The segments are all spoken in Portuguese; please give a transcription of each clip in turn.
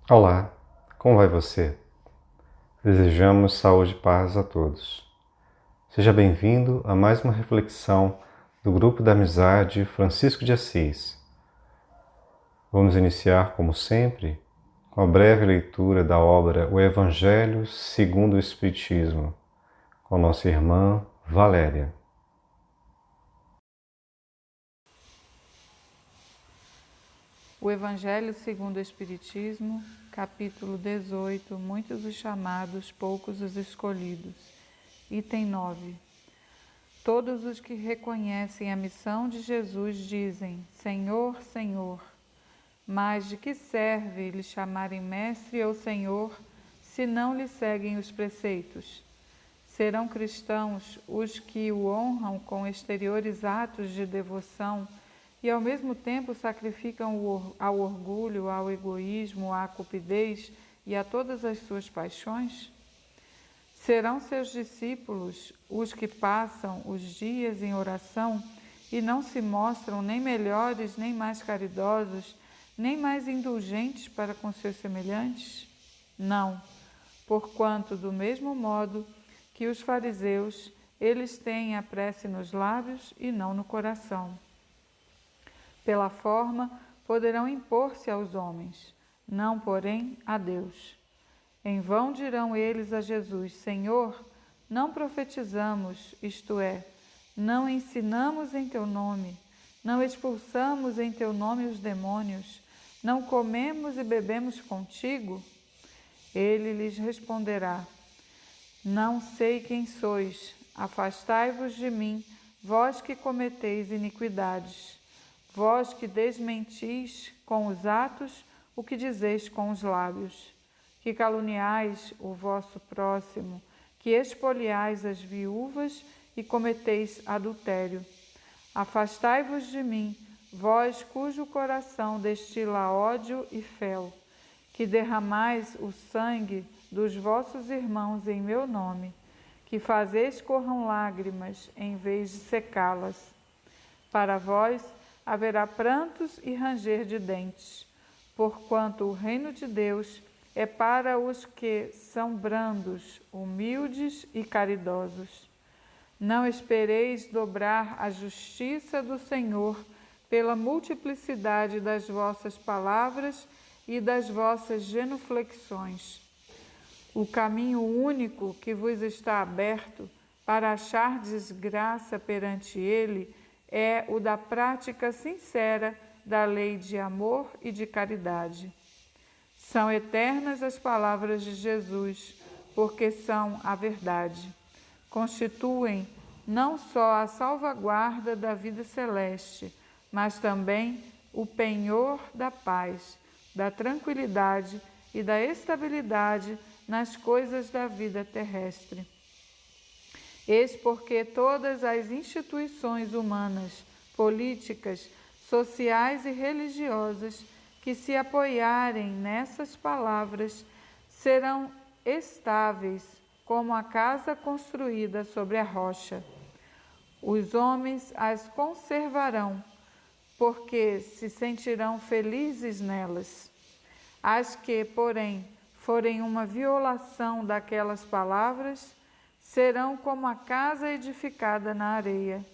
Olá, como vai você? Desejamos saúde e paz a todos. Seja bem-vindo a mais uma reflexão do Grupo da Amizade Francisco de Assis. Vamos iniciar, como sempre, com a breve leitura da obra O Evangelho segundo o Espiritismo, com nossa irmã Valéria. O Evangelho segundo o Espiritismo, capítulo 18, muitos os chamados, poucos os escolhidos. Item 9. Todos os que reconhecem a missão de Jesus dizem, Senhor, Senhor. Mas de que serve lhe chamarem mestre ou Senhor, se não lhe seguem os preceitos? Serão cristãos os que o honram com exteriores atos de devoção e ao mesmo tempo sacrificam ao orgulho, ao egoísmo, à cupidez e a todas as suas paixões? Serão seus discípulos os que passam os dias em oração e não se mostram nem melhores, nem mais caridosos, nem mais indulgentes para com seus semelhantes? Não, porquanto, do mesmo modo que os fariseus, eles têm a prece nos lábios e não no coração. Pela forma, poderão impor-se aos homens, não, porém, a Deus. Em vão dirão eles a Jesus, Senhor, não profetizamos, isto é, não ensinamos em teu nome, não expulsamos em teu nome os demônios, não comemos e bebemos contigo? Ele lhes responderá, não sei quem sois, afastai-vos de mim, vós que cometeis iniquidades. Vós que desmentis com os atos o que dizeis com os lábios, que caluniais o vosso próximo, que expoliais as viúvas e cometeis adultério. Afastai-vos de mim, vós cujo coração destila ódio e fel, que derramais o sangue dos vossos irmãos em meu nome, que fazeis corram lágrimas em vez de secá-las. Para vós haverá prantos e ranger de dentes, porquanto o reino de Deus é para os que são brandos, humildes e caridosos. Não espereis dobrar a justiça do Senhor pela multiplicidade das vossas palavras e das vossas genuflexões. O caminho único que vos está aberto para achar desgraça perante Ele é o da prática sincera da lei de amor e de caridade. São eternas as palavras de Jesus, porque são a verdade. Constituem não só a salvaguarda da vida celeste, mas também o penhor da paz, da tranquilidade e da estabilidade nas coisas da vida terrestre. Eis porque todas as instituições humanas, políticas, sociais e religiosas que se apoiarem nessas palavras serão estáveis como a casa construída sobre a rocha. Os homens as conservarão, porque se sentirão felizes nelas. As que, porém, forem uma violação daquelas palavras, serão como a casa edificada na areia.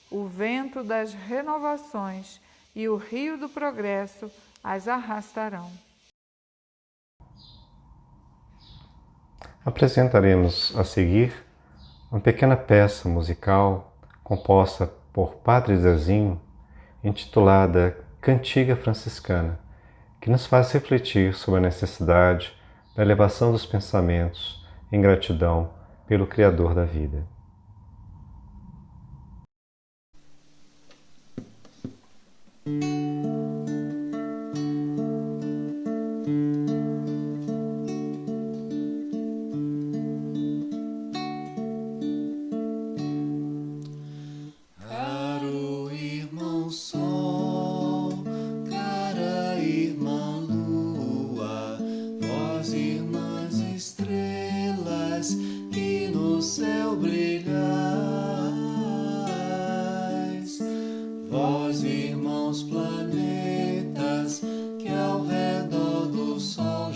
O vento das renovações e o rio do progresso as arrastarão. Apresentaremos a seguir uma pequena peça musical composta por Padre Zezinho, intitulada Cantiga Franciscana, que nos faz refletir sobre a necessidade da elevação dos pensamentos em gratidão pelo Criador da vida. Caro irmão Sol, cara irmã Lua, vós irmãs estrelas que no céu brilhais, vós irmãos planetas que ao redor do Sol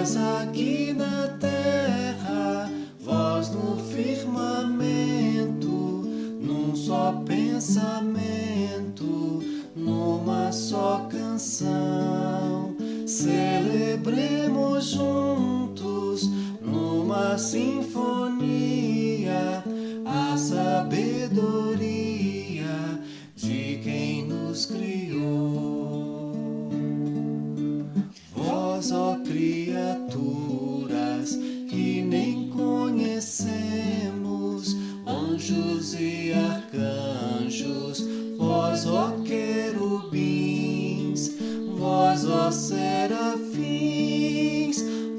Vós aqui na terra, vós no firmamento, num só pensamento, numa só canção. Celebremos juntos, numa sinfonia, a sabedoria de quem nos criou. Vós, ó criaturas que nem conhecemos, anjos e arcanjos, vós, ó querubins, vós, ó serafins,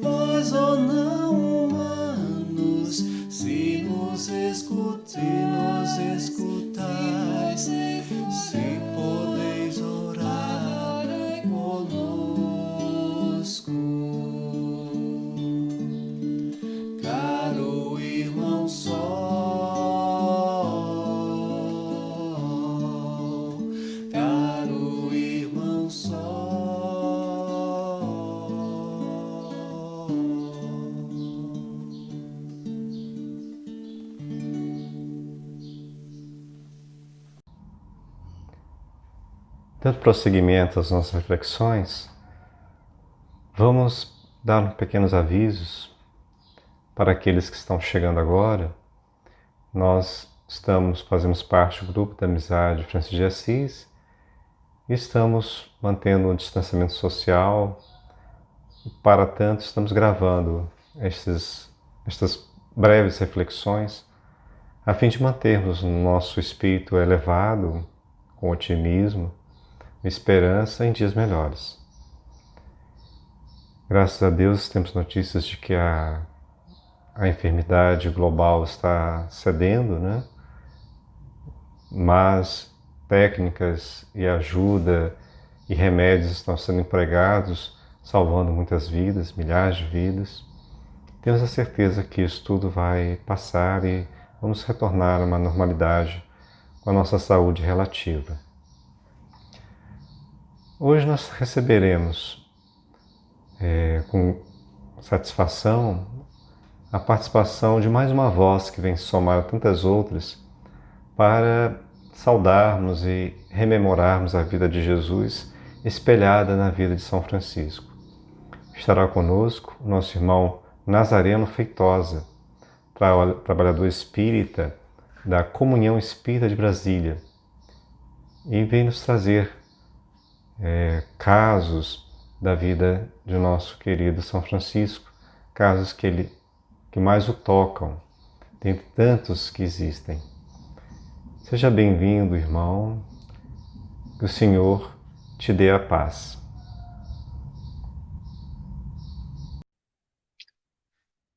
vós, ó não humanos, se nos escutais, se podeis orar conosco. Caro irmão Sol, caro irmão Sol. Dando prosseguimento às nossas reflexões, vamos dar pequenos avisos para aqueles que estão chegando agora. Nós fazemos parte do grupo da Amizade Francisco de Assis e estamos mantendo um distanciamento social. Para tanto, estamos gravando estas breves reflexões a fim de mantermos o nosso espírito elevado, com otimismo, esperança em dias melhores. Graças a Deus temos notícias de que a enfermidade global está cedendo, né? Mas técnicas e ajuda e remédios estão sendo empregados, salvando muitas vidas, milhares de vidas. Temos a certeza que isso tudo vai passar e vamos retornar a uma normalidade com a nossa saúde relativa. Hoje nós receberemos com satisfação a participação de mais uma voz que vem somar a tantas outras para saudarmos e rememorarmos a vida de Jesus espelhada na vida de São Francisco. Estará conosco o nosso irmão Nazareno Feitosa, trabalhador espírita da Comunhão Espírita de Brasília, e vem nos trazer casos da vida de nosso querido São Francisco, casos que mais o tocam, dentre tantos que existem. Seja bem-vindo, irmão, que o Senhor te dê a paz.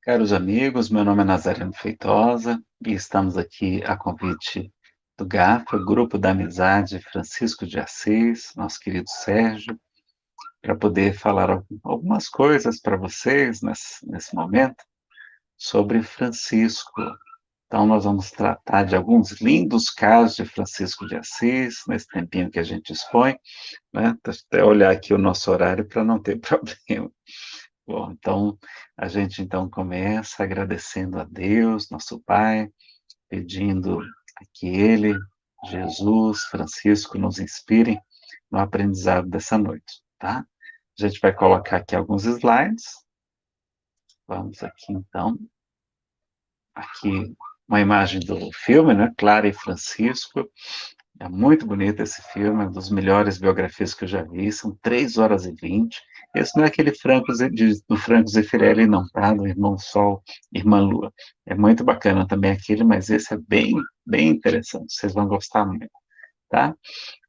Caros amigos, meu nome é Nazareno Feitosa e estamos aqui a convite do GAFA, Grupo da Amizade Francisco de Assis, nosso querido Sérgio, para poder falar algumas coisas para vocês nesse momento sobre Francisco. Então, nós vamos tratar de alguns lindos casos de Francisco de Assis, nesse tempinho que a gente dispõe, né? Deixa eu até olhar aqui o nosso horário para não ter problema. Bom, então, a gente então começa agradecendo a Deus, nosso Pai, pedindo que Ele, Jesus, Francisco, nos inspirem no aprendizado dessa noite, tá? A gente vai colocar aqui alguns slides. Vamos aqui, então. Aqui, uma imagem do filme, né? Clara e Francisco. É muito bonito esse filme, é uma das melhores biografias que eu já vi. São 3h20. Esse não é aquele do Franco Zeffirelli, não, tá? Do Irmão Sol, Irmã Lua. É muito bacana também aquele, mas esse é bem, bem interessante. Vocês vão gostar muito, tá?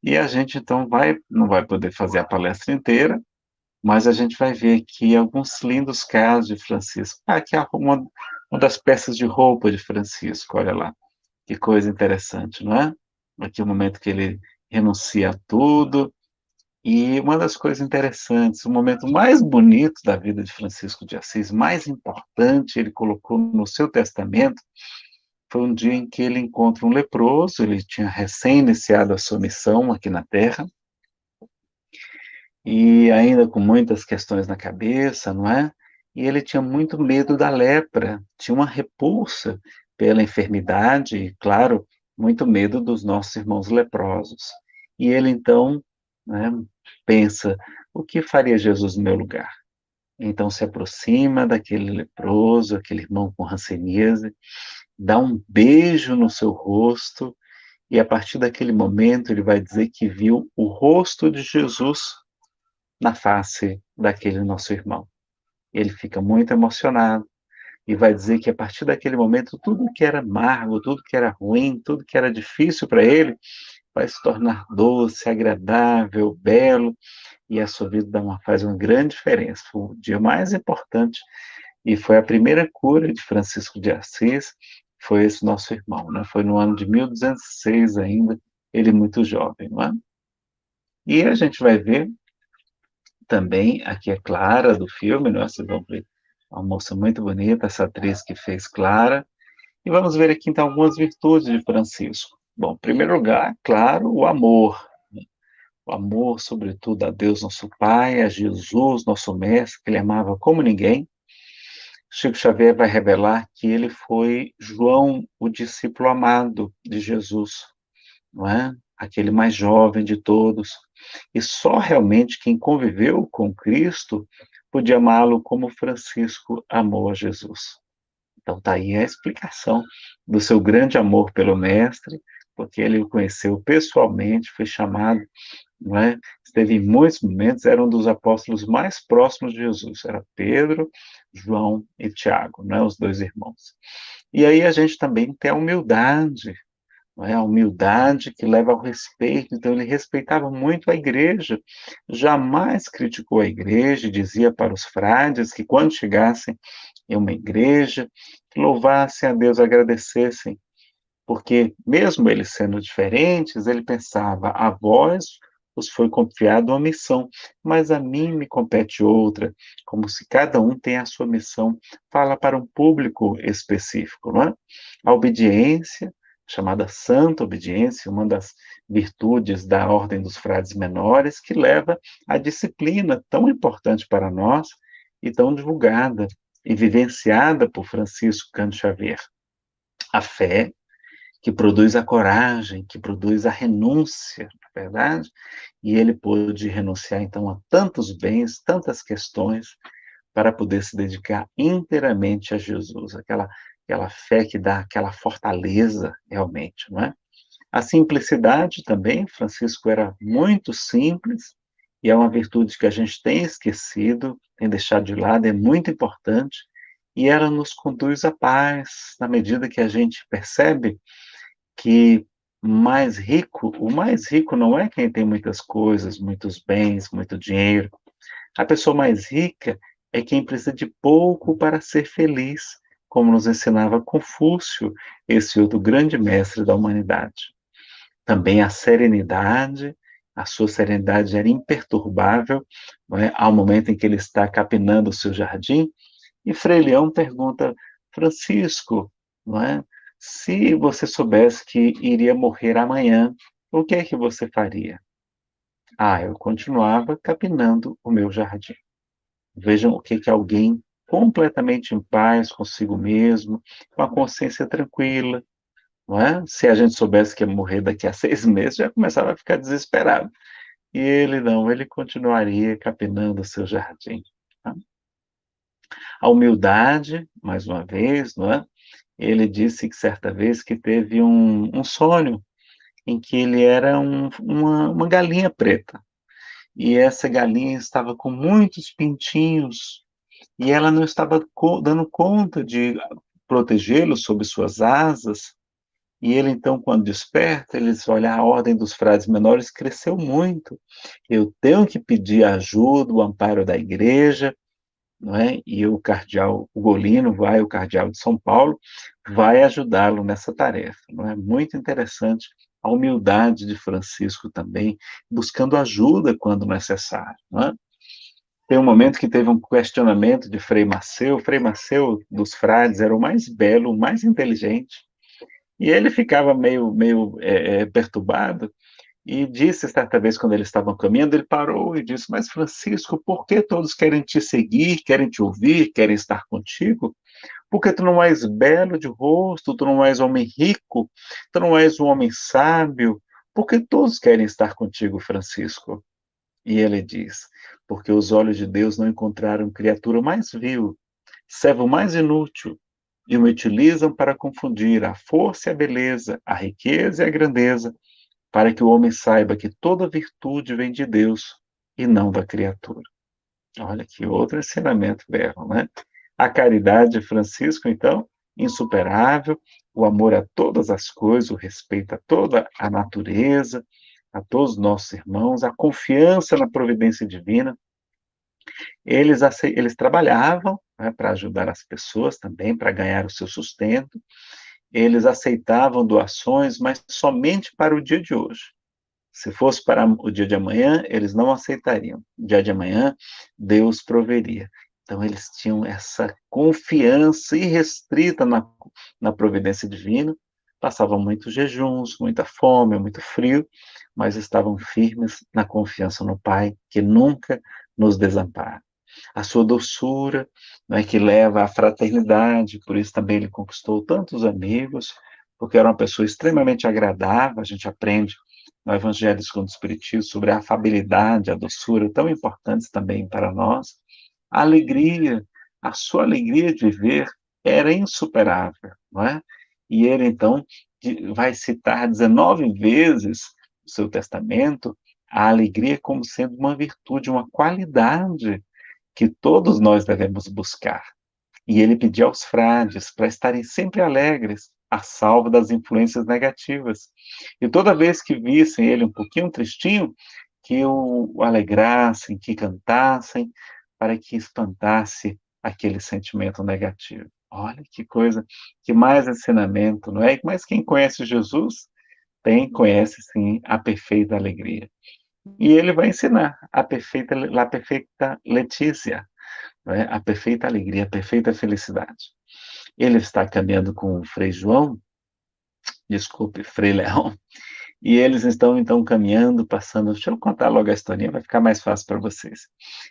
E a gente, então, não vai poder fazer a palestra inteira, mas a gente vai ver aqui alguns lindos casos de Francisco. Aqui é uma das peças de roupa de Francisco, olha lá. Que coisa interessante, não é? Aqui é o momento que ele renuncia a tudo. E uma das coisas interessantes, o momento mais bonito da vida de Francisco de Assis, mais importante, ele colocou no seu testamento, foi um dia em que ele encontra um leproso. Ele tinha recém-iniciado a sua missão aqui na Terra, e ainda com muitas questões na cabeça, não é? e ele tinha muito medo da lepra, tinha uma repulsa pela enfermidade e, claro, muito medo dos nossos irmãos leprosos. E ele então, né, pensa: o que faria Jesus no meu lugar? Então se aproxima daquele leproso, aquele irmão com hanseníase, dá um beijo no seu rosto, e a partir daquele momento ele vai dizer que viu o rosto de Jesus na face daquele nosso irmão. Ele fica muito emocionado e vai dizer que a partir daquele momento tudo que era amargo, tudo que era ruim, tudo que era difícil para ele, vai se tornar doce, agradável, belo, e a sua vida faz uma grande diferença. Foi o dia mais importante e foi a primeira cura de Francisco de Assis, foi esse nosso irmão, né? Foi no ano de 1206 ainda, ele muito jovem, não é? E a gente vai ver também, aqui é Clara do filme, não é? Vocês vão ver uma moça muito bonita, essa atriz que fez Clara, e vamos ver aqui então algumas virtudes de Francisco. Bom, em primeiro lugar, claro, o amor, o amor, sobretudo, a Deus nosso Pai, a Jesus, nosso Mestre, que ele amava como ninguém. Chico Xavier vai revelar que ele foi João, o discípulo amado de Jesus, não é? Aquele mais jovem de todos. E só realmente quem conviveu com Cristo podia amá-lo como Francisco amou a Jesus. Então está aí a explicação do seu grande amor pelo Mestre, porque ele o conheceu pessoalmente, foi chamado, não é? Esteve em muitos momentos, era um dos apóstolos mais próximos de Jesus, era Pedro, João e Tiago, não é? Os dois irmãos. E aí a gente também tem a humildade, não é? A humildade que leva ao respeito, então ele respeitava muito a igreja, jamais criticou a igreja, dizia para os frades que quando chegassem em uma igreja, que louvassem a Deus, agradecessem, porque mesmo eles sendo diferentes, ele pensava: a vós vos foi confiada uma missão, mas a mim me compete outra, como se cada um tem a sua missão, fala para um público específico, não é? A obediência, chamada santa obediência, uma das virtudes da ordem dos frades menores, que leva à disciplina tão importante para nós e tão divulgada e vivenciada por Francisco Cândido Xavier. A fé, que produz a coragem, que produz a renúncia, na verdade, e ele pôde renunciar, então, a tantos bens, tantas questões, para poder se dedicar inteiramente a Jesus, aquela fé que dá aquela fortaleza, realmente, não é? A simplicidade também, Francisco era muito simples, e é uma virtude que a gente tem esquecido, tem deixado de lado, é muito importante, e ela nos conduz à paz, na medida que a gente percebe que o mais rico não é quem tem muitas coisas, muitos bens, muito dinheiro. A pessoa mais rica é quem precisa de pouco para ser feliz, como nos ensinava Confúcio, esse outro grande mestre da humanidade. Também a serenidade, a sua serenidade era imperturbável, não é? Há um momento em que ele está capinando o seu jardim, e Frei Leão pergunta: Francisco, não é? Se você soubesse que iria morrer amanhã, o que é que você faria? Ah, eu continuava capinando o meu jardim. Vejam o que alguém completamente em paz consigo mesmo, com a consciência tranquila, não é? Se a gente soubesse que ia morrer daqui a 6 meses, já começava a ficar desesperado. E ele não, ele continuaria capinando o seu jardim. Tá? A humildade, mais uma vez, não é? Ele disse que certa vez que teve um sonho em que ele era uma galinha preta. E essa galinha estava com muitos pintinhos e ela não estava dando conta de protegê-los sob suas asas. E ele, então, quando desperta, ele diz: olha, a ordem dos frades menores cresceu muito. Eu tenho que pedir ajuda, o amparo da igreja, não é? E o cardeal Ugolino o cardeal de São Paulo, vai ajudá-lo nessa tarefa. Não é? Muito interessante a humildade de Francisco também, buscando ajuda quando necessário. Não é? Tem um momento que teve um questionamento de Frei Maceu dos frades era o mais belo, o mais inteligente, e ele ficava meio perturbado, E disse certa vez, quando eles estavam caminhando, ele parou e disse: Mas Francisco, por que todos querem te seguir, querem te ouvir, querem estar contigo? Porque tu não és belo de rosto, tu não és homem rico, tu não és um homem sábio. Por que todos querem estar contigo, Francisco? E ele diz: Porque os olhos de Deus não encontraram criatura mais vil, servo mais inútil, e o utilizam para confundir a força e a beleza, a riqueza e a grandeza, para que o homem saiba que toda virtude vem de Deus e não da criatura. Olha que outro ensinamento belo, né? A caridade de Francisco, então, insuperável, o amor a todas as coisas, o respeito a toda a natureza, a todos os nossos irmãos, a confiança na providência divina. Eles trabalhavam, né, para ajudar as pessoas também, para ganhar o seu sustento. Eles aceitavam doações, mas somente para o dia de hoje. Se fosse para o dia de amanhã, eles não aceitariam. No dia de amanhã, Deus proveria. Então, eles tinham essa confiança irrestrita na providência divina, passavam muitos jejuns, muita fome, muito frio, mas estavam firmes na confiança no Pai, que nunca nos desampara. A sua doçura, né, que leva à fraternidade, por isso também ele conquistou tantos amigos, porque era uma pessoa extremamente agradável. A gente aprende no Evangelho segundo o Espiritismo sobre a afabilidade, a doçura, tão importantes também para nós. A alegria, a sua alegria de viver era insuperável, não é? E ele, então, vai citar 19 vezes no seu testamento a alegria como sendo uma virtude, uma qualidade que todos nós devemos buscar. E ele pedia aos frades para estarem sempre alegres, a salvo das influências negativas. E toda vez que vissem ele um pouquinho tristinho, que o alegrassem, que cantassem, para que espantasse aquele sentimento negativo. Olha que coisa, que mais ensinamento, não é? Mas quem conhece Jesus conhece sim a perfeita alegria. E ele vai ensinar a perfeita Letícia, né? A perfeita alegria, a perfeita felicidade. Ele está caminhando com o Frei João, desculpe, Frei Leão, e eles estão então caminhando, passando. Deixa eu contar logo a historinha, vai ficar mais fácil para vocês.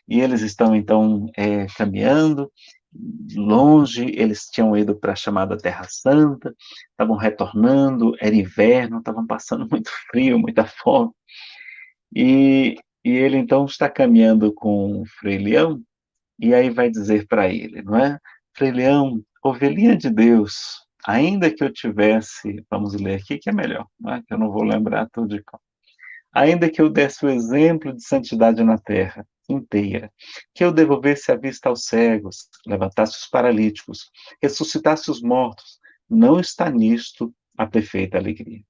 E eles estão então caminhando longe, eles tinham ido para a chamada Terra Santa, estavam retornando, era inverno, estavam passando muito frio, muita fome. E ele então está caminhando com o Frei Leão, e aí vai dizer para ele, não é? Frei Leão, ovelhinha de Deus, ainda que eu tivesse, vamos ler aqui que é melhor, não é? Que eu não vou lembrar tudo de cor. Ainda que eu desse o exemplo de santidade na terra inteira, que eu devolvesse a vista aos cegos, levantasse os paralíticos, ressuscitasse os mortos, não está nisto a perfeita alegria.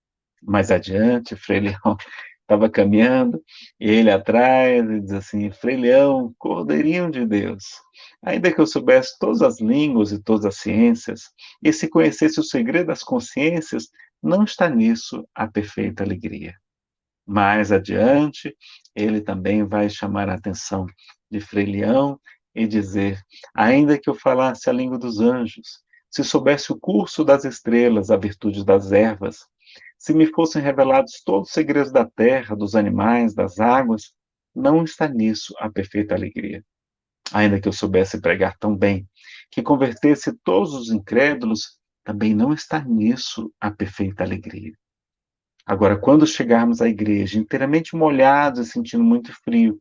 Mais adiante, Frei Leão estava caminhando, e ele atrás, e diz assim: Frei Leão, Cordeirinho de Deus, ainda que eu soubesse todas as línguas e todas as ciências, e se conhecesse o segredo das consciências, não está nisso a perfeita alegria. Mais adiante, ele também vai chamar a atenção de Frei Leão e dizer: ainda que eu falasse a língua dos anjos, se soubesse o curso das estrelas, a virtude das ervas, se me fossem revelados todos os segredos da terra, dos animais, das águas, não está nisso a perfeita alegria. Ainda que eu soubesse pregar tão bem, que convertesse todos os incrédulos, também não está nisso a perfeita alegria. Agora, quando chegarmos à igreja inteiramente molhados e sentindo muito frio,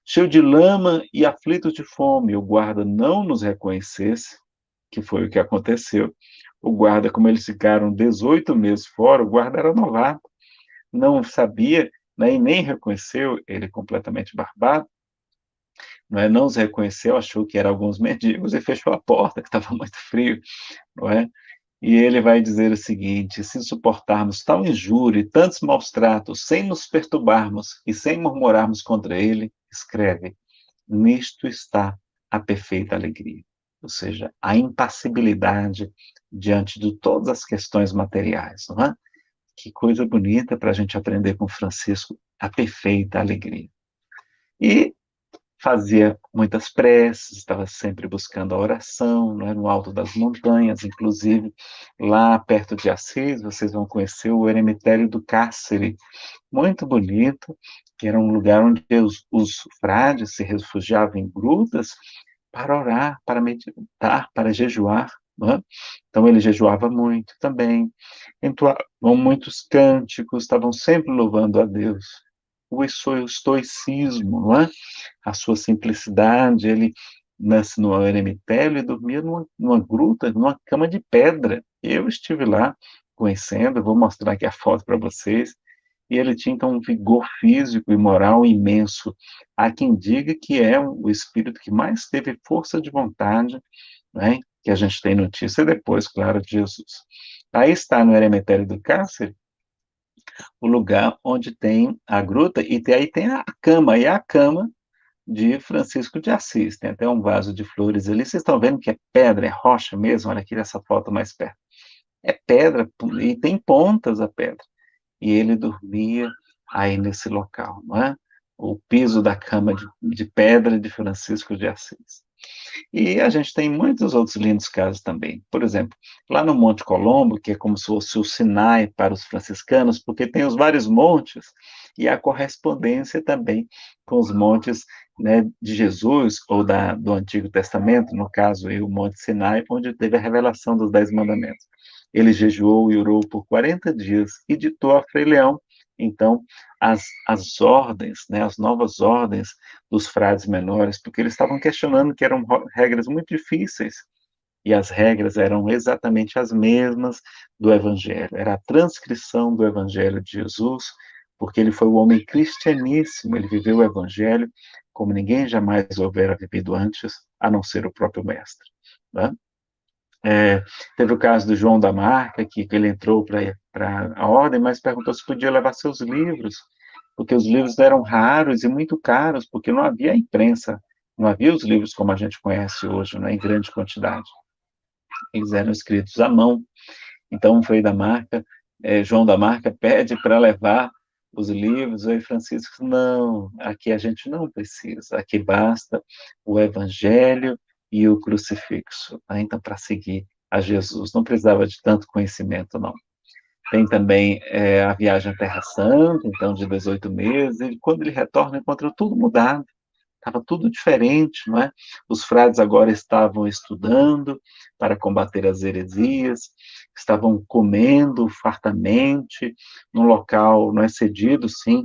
cheio de lama e aflitos de fome, o guarda não nos reconhecesse, que foi o que aconteceu. O guarda, como eles ficaram 18 meses fora, o guarda era novato, não sabia, né, e nem reconheceu, ele completamente barbado, não é? Não os reconheceu, achou que eram alguns mendigos e fechou a porta, que estava muito frio, não é? E ele vai dizer o seguinte: se suportarmos tal injúria e tantos maus tratos, sem nos perturbarmos e sem murmurarmos contra ele, escreve, nisto está a perfeita alegria. Ou seja, a impassibilidade diante de todas as questões materiais, não é? Que coisa bonita para a gente aprender com Francisco, a perfeita alegria. E fazia muitas preces, estava sempre buscando a oração, não é? No alto das montanhas, inclusive lá perto de Assis, vocês vão conhecer o eremitério do Cárcere, muito bonito, que era um lugar onde os frades se refugiavam em grutas para orar, para meditar, para jejuar, não é? Então ele jejuava muito também, entoavam muitos cânticos, estavam sempre louvando a Deus. O estoicismo, não é? A sua simplicidade, ele nasce no eremitério e dormia numa gruta, numa cama de pedra. Eu estive lá conhecendo, vou mostrar aqui a foto para vocês, e ele tinha então um vigor físico e moral imenso. Há quem diga que é o espírito que mais teve força de vontade, né, que a gente tem notícia depois, claro, de Jesus. Aí está no eremitério do Cárcere, o lugar onde tem a gruta, e aí tem a cama, e a cama de Francisco de Assis, tem até um vaso de flores ali, vocês estão vendo que é pedra, é rocha mesmo, olha aqui nessa foto mais perto. É pedra, e tem pontas a pedra. E ele dormia aí nesse local, não é? O piso da cama de pedra de Francisco de Assis. E a gente tem muitos outros lindos casos também. Por exemplo, lá no Monte Colombo, que é como se fosse o Sinai para os franciscanos, porque tem os vários montes e a correspondência também com os montes, né, de Jesus ou do Antigo Testamento, no caso aí, o Monte Sinai, onde teve a revelação dos 10 mandamentos. Ele jejuou e orou por 40 dias e ditou a Frei Leão, então, as ordens, né, as novas ordens dos frades menores, porque eles estavam questionando que eram regras muito difíceis, e as regras eram exatamente as mesmas do Evangelho, era a transcrição do Evangelho de Jesus, porque ele foi o homem cristianíssimo, ele viveu o Evangelho como ninguém jamais houvera vivido antes, a não ser o próprio Mestre. Né? Teve o caso do João da Marca, que ele entrou para a ordem, mas perguntou se podia levar seus livros, porque os livros eram raros e muito caros, porque não havia imprensa, não havia os livros como a gente conhece hoje, né, em grande quantidade. Eles eram escritos à mão. Então, o Frei da Marca, João da Marca, pede para levar os livros, e Francisco, não, aqui a gente não precisa, aqui basta o Evangelho e o crucifixo, né? Então, para seguir a Jesus, não precisava de tanto conhecimento, não. Tem também a viagem à Terra Santa, então, de 18 meses, e quando ele retorna, encontra tudo mudado, estava tudo diferente, não é? Os frades agora estavam estudando para combater as heresias, estavam comendo fartamente, num local, não é cedido, sim,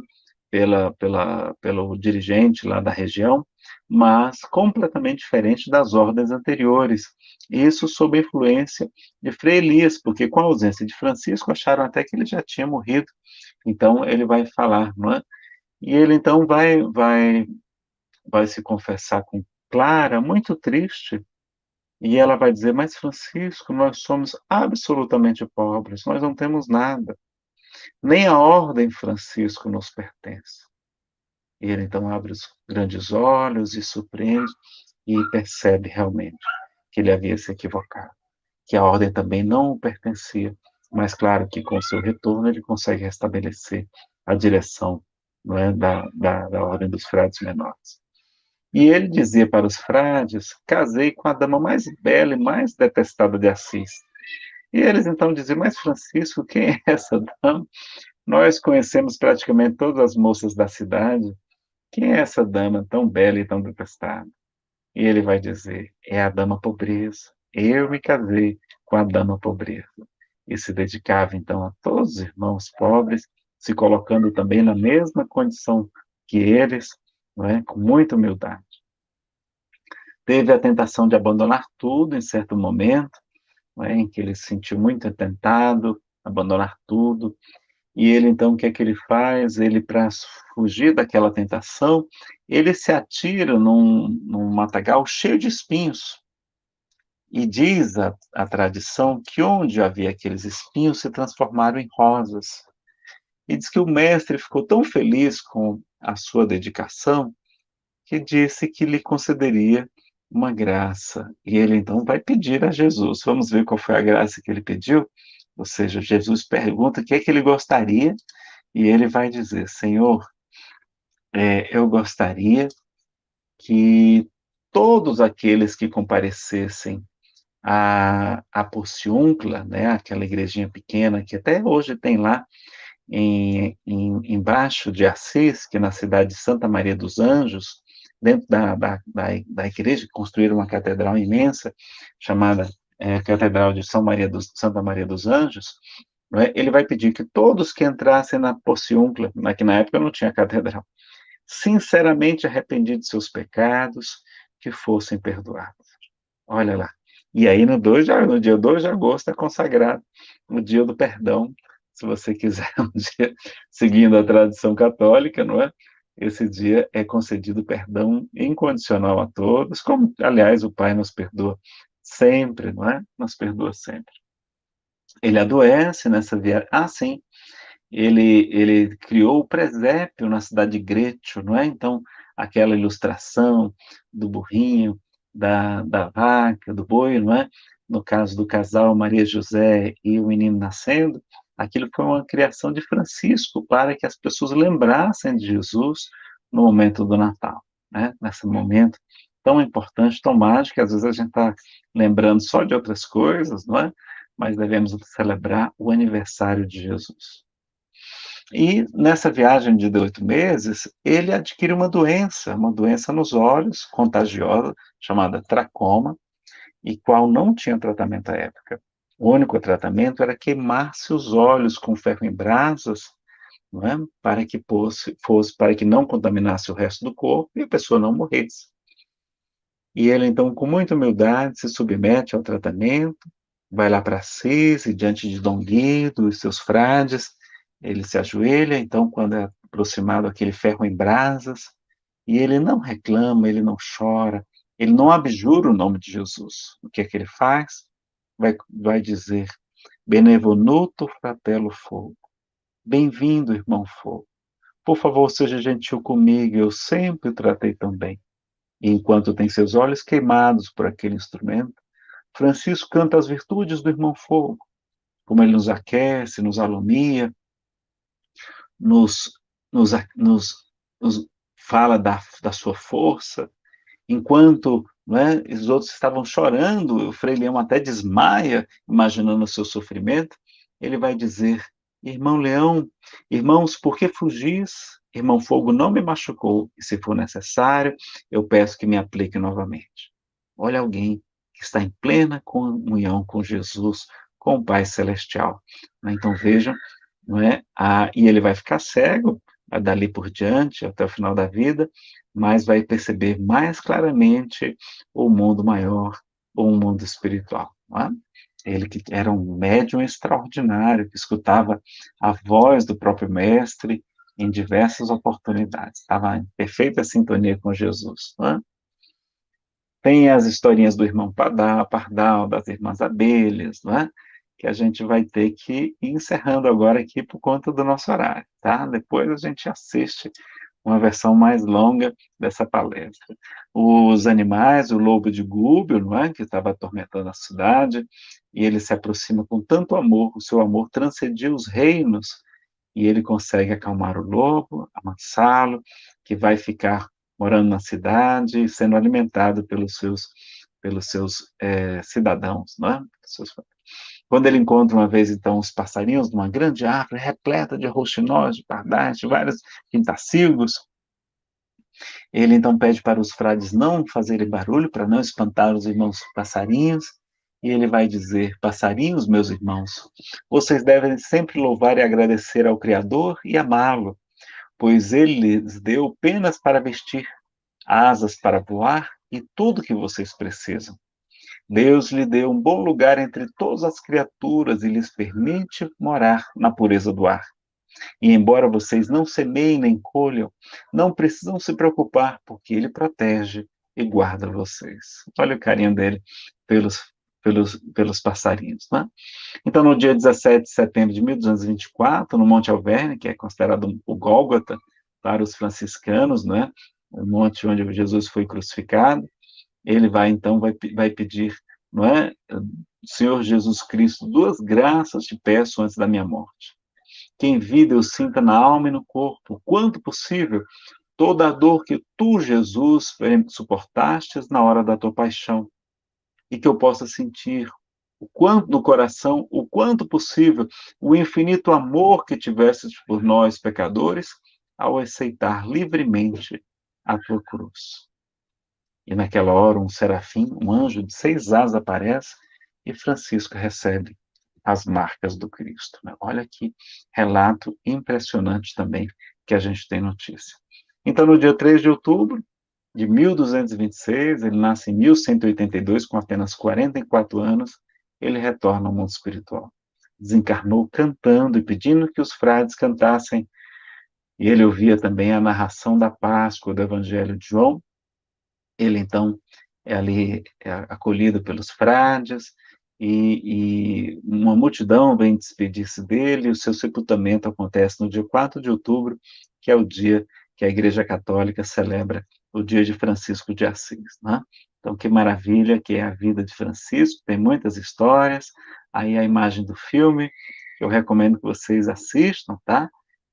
pelo dirigente lá da região, mas completamente diferente das ordens anteriores. Isso sob a influência de Frei Elias, porque com a ausência de Francisco acharam até que ele já tinha morrido. Então ele vai falar, não é? E ele então vai se confessar com Clara, muito triste, e ela vai dizer: mas Francisco, nós somos absolutamente pobres, nós não temos nada, nem a ordem Francisco nos pertence. E ele então abre os grandes olhos e surpreende e percebe realmente que ele havia se equivocado, que a ordem também não o pertencia, mas claro que com o seu retorno ele consegue restabelecer a direção, não é, da ordem dos frades menores. E ele dizia para os frades: casei com a dama mais bela e mais detestada de Assis. E eles então diziam: mas Francisco, quem é essa dama? Nós conhecemos praticamente todas as moças da cidade. Quem é essa dama tão bela e tão detestada? E ele vai dizer: é a dama pobreza. Eu me casei com a dama pobreza. E se dedicava então a todos os irmãos pobres, se colocando também na mesma condição que eles, não é? Com muita humildade. Teve a tentação de abandonar tudo em certo momento, não é? Em que ele se sentiu muito tentado, abandonar tudo. E ele, então, o que é que ele faz? Ele, para fugir daquela tentação, ele se atira num matagal cheio de espinhos. E diz a tradição que onde havia aqueles espinhos se transformaram em rosas. E diz que o mestre ficou tão feliz com a sua dedicação que disse que lhe concederia uma graça. E ele então vai pedir a Jesus. Vamos ver qual foi a graça que ele pediu? Ou seja, Jesus pergunta o que é que ele gostaria, e ele vai dizer: Senhor, eu gostaria que todos aqueles que comparecessem à Porciúncula, né, aquela igrejinha pequena que até hoje tem lá embaixo de Assis, que é na cidade de Santa Maria dos Anjos, dentro da igreja, construíram uma catedral imensa, chamada Catedral de Santa Maria dos Anjos, né, ele vai pedir que todos que entrassem na Porciúncula, que na época não tinha catedral, sinceramente arrependidos de seus pecados, que fossem perdoados. Olha lá. E aí no dia 2 de agosto é consagrado o dia do perdão, se você quiser um dia seguindo a tradição católica, não é? Esse dia é concedido perdão incondicional a todos, como, aliás, o Pai nos perdoa sempre, não é? Nos perdoa sempre. Ele adoece nessa viagem. Ah, sim, ele criou o presépio na cidade de Greccio, não é? Então, aquela ilustração do burrinho, da vaca, do boi, não é? No caso do casal Maria José e o menino nascendo, aquilo foi uma criação de Francisco para que as pessoas lembrassem de Jesus no momento do Natal, né? Nesse momento tão importante, tão mágico, que às vezes a gente está lembrando só de outras coisas, não é? Mas devemos celebrar o aniversário de Jesus. E nessa viagem de 8 meses, ele adquire uma doença nos olhos, contagiosa, chamada tracoma, e qual não tinha tratamento à época. O único tratamento era queimar-se os olhos com ferro em brasas, não é? Para que não contaminasse o resto do corpo e a pessoa não morresse. E ele, então, com muita humildade, se submete ao tratamento, vai lá para Assis, e diante de Dom Guido e seus frades, ele se ajoelha, então, quando é aproximado aquele ferro em brasas, e ele não reclama, ele não chora, ele não abjura o nome de Jesus. O que é que ele faz? Vai dizer, Benevoluto fratello fogo, bem-vindo, irmão fogo, por favor, seja gentil comigo, eu sempre o tratei tão bem. E enquanto tem seus olhos queimados por aquele instrumento, Francisco canta as virtudes do irmão fogo, como ele nos aquece, nos alumia, nos, nos, nos, nos fala da sua força, enquanto, não é, os outros estavam chorando, o Frei Leão até desmaia, imaginando o seu sofrimento, ele vai dizer, irmão Leão, irmãos, por que fugis? Irmão Fogo não me machucou, e se for necessário, eu peço que me aplique novamente. Olha alguém que está em plena comunhão com Jesus, com o Pai Celestial. Então vejam, não é? E ele vai ficar cego dali por diante, até o final da vida, mas vai perceber mais claramente o mundo maior, ou o mundo espiritual. Não é? Ele que era um médium extraordinário, que escutava a voz do próprio mestre em diversas oportunidades, estava em perfeita sintonia com Jesus. Não é? Tem as historinhas do irmão Pardal, das irmãs Abelhas, não é? Que a gente vai ter que ir encerrando agora aqui por conta do nosso horário, tá? Depois a gente assiste uma versão mais longa dessa palestra. Os animais, o lobo de Gúbio, não é? Que estava atormentando a cidade, e ele se aproxima com tanto amor, o seu amor transcendia os reinos, e ele consegue acalmar o lobo, amansá-lo, que vai ficar morando na cidade, sendo alimentado pelos seus cidadãos, não é? Quando ele encontra uma vez, então, os passarinhos numa grande árvore repleta de rouxinóis, de pardais, de vários pintacilgos, ele então pede para os frades não fazerem barulho, para não espantar os irmãos passarinhos, e ele vai dizer, passarinhos, meus irmãos, vocês devem sempre louvar e agradecer ao Criador e amá-lo, pois ele lhes deu penas para vestir, asas para voar e tudo que vocês precisam. Deus lhe deu um bom lugar entre todas as criaturas e lhes permite morar na pureza do ar. E embora vocês não semeiem nem colham, não precisam se preocupar, porque ele protege e guarda vocês. Olha o carinho dele pelos passarinhos. Né? Então, no dia 17 de setembro de 1224, no Monte Alverne, que é considerado o Gólgota para os franciscanos, né? O monte onde Jesus foi crucificado, ele vai pedir, não é? Senhor Jesus Cristo, 2 graças te peço antes da minha morte. Que em vida eu sinta na alma e no corpo, quanto possível, toda a dor que tu, Jesus, suportastes na hora da tua paixão, e que eu possa sentir o quanto no coração, o quanto possível, o infinito amor que tivesses por nós, pecadores, ao aceitar livremente a tua cruz. E naquela hora um serafim, um anjo de 6 asas aparece e Francisco recebe as marcas do Cristo. Olha que relato impressionante também que a gente tem notícia. Então, no dia 3 de outubro de 1226, ele nasce em 1182, com apenas 44 anos, ele retorna ao mundo espiritual. Desencarnou cantando e pedindo que os frades cantassem, e ele ouvia também a narração da Páscoa do Evangelho de João. Ele, então, é acolhido pelos frades, e uma multidão vem despedir-se dele, e o seu sepultamento acontece no dia 4 de outubro, que é o dia que a Igreja Católica celebra o dia de Francisco de Assis, né? Então, que maravilha que é a vida de Francisco, tem muitas histórias, aí a imagem do filme, que eu recomendo que vocês assistam, tá?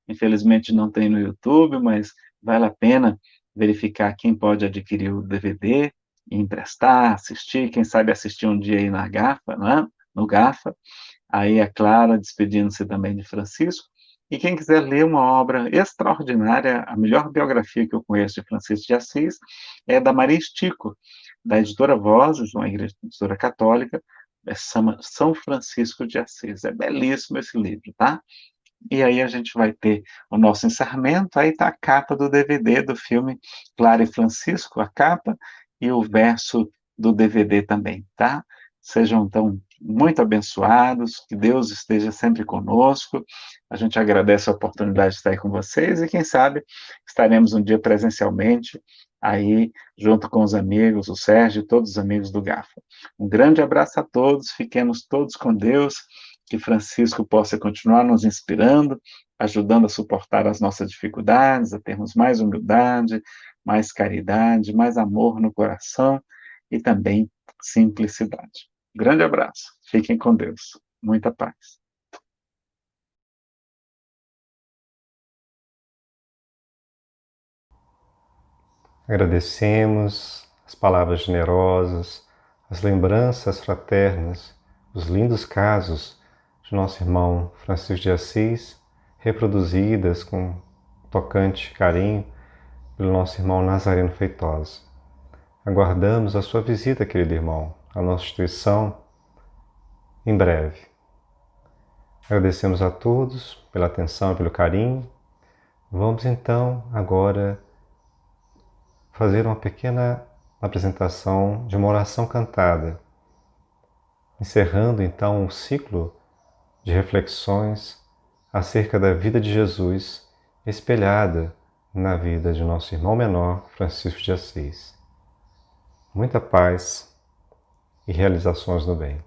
Infelizmente não tem no YouTube, mas vale a pena verificar quem pode adquirir o DVD, e emprestar, assistir, quem sabe assistir um dia aí na Gafa, né? No Gafa, aí a Clara despedindo-se também de Francisco, e quem quiser ler uma obra extraordinária, a melhor biografia que eu conheço de Francisco de Assis, é da Maria Estico, da editora Vozes, uma editora católica, chama São Francisco de Assis. É belíssimo esse livro, tá? E aí a gente vai ter o nosso encerramento, aí está a capa do DVD do filme Clara e Francisco, a capa, e o verso do DVD também, tá? Sejam, então, muito abençoados, que Deus esteja sempre conosco, a gente agradece a oportunidade de estar aí com vocês, e quem sabe estaremos um dia presencialmente, aí, junto com os amigos, o Sérgio e todos os amigos do GAFA. Um grande abraço a todos, fiquemos todos com Deus, que Francisco possa continuar nos inspirando, ajudando a suportar as nossas dificuldades, a termos mais humildade, mais caridade, mais amor no coração e também simplicidade. Grande abraço. Fiquem com Deus. Muita paz. Agradecemos as palavras generosas, as lembranças fraternas, os lindos casos de nosso irmão Francisco de Assis, reproduzidas com tocante carinho pelo nosso irmão Nazareno Feitosa. Aguardamos a sua visita, querido irmão, à nossa instituição em breve. Agradecemos a todos pela atenção e pelo carinho. Vamos então agora fazer uma pequena apresentação de uma oração cantada, encerrando então um ciclo de reflexões acerca da vida de Jesus espelhada na vida de nosso irmão menor, Francisco de Assis. Muita paz e realizações no bem.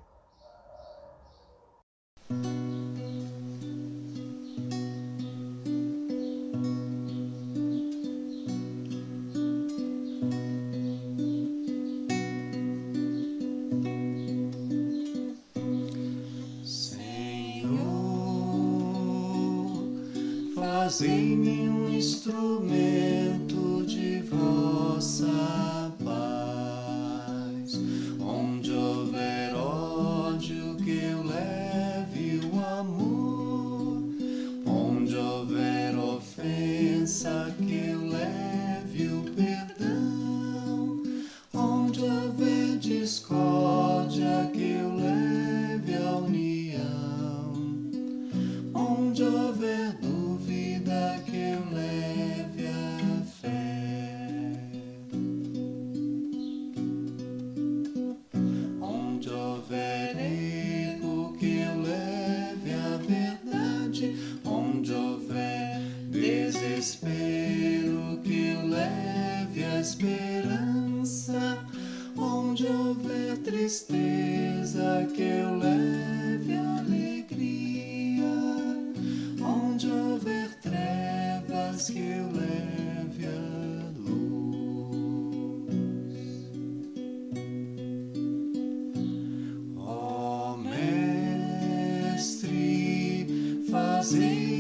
Fazei-me um instrumento de vossa paz. Onde houver ódio, que eu leve o amor. Onde houver ofensa, que eu leve o perdão. Onde houver discórdia, que eu leve a união. Onde houver dúvida, que eu leve a fé. Onde houver erro, que eu leve a verdade. Onde houver desespero, que eu leve a esperança. Onde houver tristeza, que eu leve a alegria. Onde houver trevas, que eu leve a luz. Ó Mestre, fazei